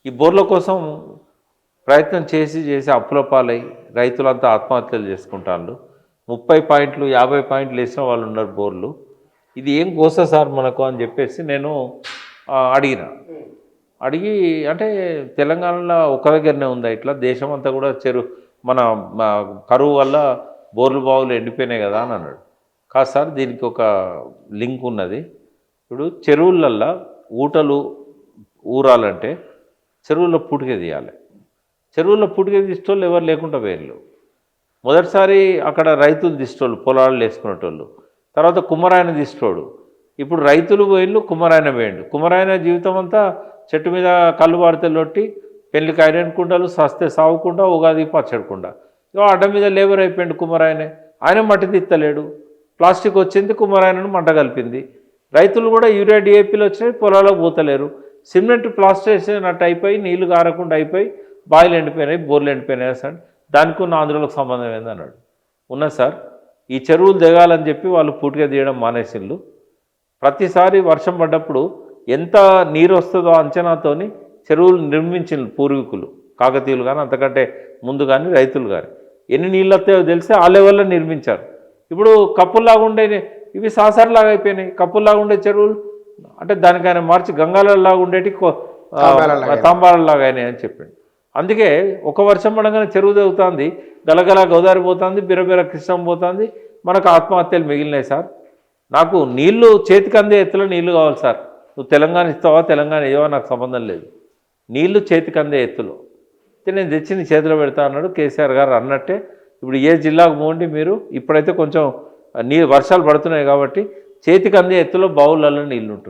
ఈ బోర్ల కోసం ప్రయత్నం చేసి అప్పుల పాలై రైతులంతా ఆత్మహత్యలు చేసుకుంటారు. 30 పాయింట్లు 50 పాయింట్లు వేసిన వాళ్ళు ఉన్నారు బోర్లు. ఇది ఏం కోస సార్ మనకు అని చెప్పేసి నేను అడిగిన. అడిగి అంటే తెలంగాణలో ఒక దగ్గరనే ఉందా ఇట్లా? దేశం అంతా కూడా మన కరువు వల్ల బోర్లు బావులు ఎండిపోయినాయి కదా అని అన్నాడు. కాదు సార్, దీనికి ఒక లింక్ ఉన్నది. ఇప్పుడు చెరువులల్లో ఊటలు ఊరాలంటే చెరువుల్లో పుటిక తీయాలి. చెరువుల్లో పుటిక తీసేటోళ్ళు ఎవరు లేకుండా వేళ్ళు. మొదటిసారి అక్కడ రైతులు తీసేటోళ్ళు, పొలాలు వేసుకునేటోళ్ళు. తర్వాత కుమ్మరాయన తీసేటోడు. ఇప్పుడు రైతులు వేళ్ళు, కుమ్మరాయన వేయండు. కుమ్మరాయన జీవితం అంతా చెట్టు మీద కళ్ళు పాడితే లొట్టి, పెళ్లికి ఐరన్ కుండలు, సస్తే సాగుకుండా, ఉగాది పచ్చడికుండా. ఇక అడ్డ మీద లేబర్ అయిపోయిండు కుమ్మరాయనే. ఆయన మట్టి తిత్తలేడు. ప్లాస్టిక్ వచ్చింది, కుమ్మరాయనను మంట కలిపింది. రైతులు కూడా యూరియా డిఏపీలు వచ్చినాయి, పొలాలకు పోతలేరు. సిమెంట్ ప్లాస్టర్ వేసినట్టు అయిపోయి, నీళ్లు కారకుండా అయిపోయి, బాయిలు ఎండిపోయినాయి, బోర్లు ఎండిపోయినాయి సార్. దానికి ఉన్న ఆంధ్రులకు సంబంధం ఏందన్నాడు. ఉన్నది సార్, ఈ చెరువులు దిగాలని చెప్పి వాళ్ళు పూర్తిగా తీయడం మానేసిళ్ళు. ప్రతిసారి వర్షం పడ్డప్పుడు ఎంత నీరు వస్తుందో అంచనాతోని చెరువులు నిర్మించిన పూర్వీకులు, కాకతీయులు కానీ అంతకంటే ముందు కానీ రైతులు కానీ. ఎన్ని నీళ్ళు వస్తాయో తెలిస్తే ఆ లెవెల్లో నిర్మించారు. ఇప్పుడు కప్పుల్లాగా ఉండే ఇవి సాసర్లాగా అయిపోయినాయి. కప్పుల్లాగా ఉండే చెరువులు అంటే దానికైనా మార్చి గంగాలలాగా ఉండేటి తాంబాలలాగా అయినాయి అని చెప్పిండు. అందుకే ఒక వర్షం పడగానే చెరువు తెగుతుంది, గలగల గోదావరి పోతుంది, బిరబిర కృష్ణం పోతుంది, మనకు ఆత్మహత్యలు మిగిలినాయి సార్. నాకు నీళ్లు చేతికి అందే ఎత్తులో నీళ్లు కావాలి సార్. నువ్వు తెలంగాణ ఇస్తావా తెలంగాణ ఇవ్వవా నాకు సంబంధం లేదు. నీళ్లు చేతికి అందే ఎత్తులో నేను తెచ్చి నీ చేతిలో పెడతా అన్నాడు కేసీఆర్ గారు. అన్నట్టే ఇప్పుడు ఏ జిల్లాకు పోండి మీరు, ఇప్పుడైతే కొంచెం వర్షాలు పడుతున్నాయి కాబట్టి చేతికి అందే ఎత్తులో బావులలో నీళ్ళు ఉంటుంది.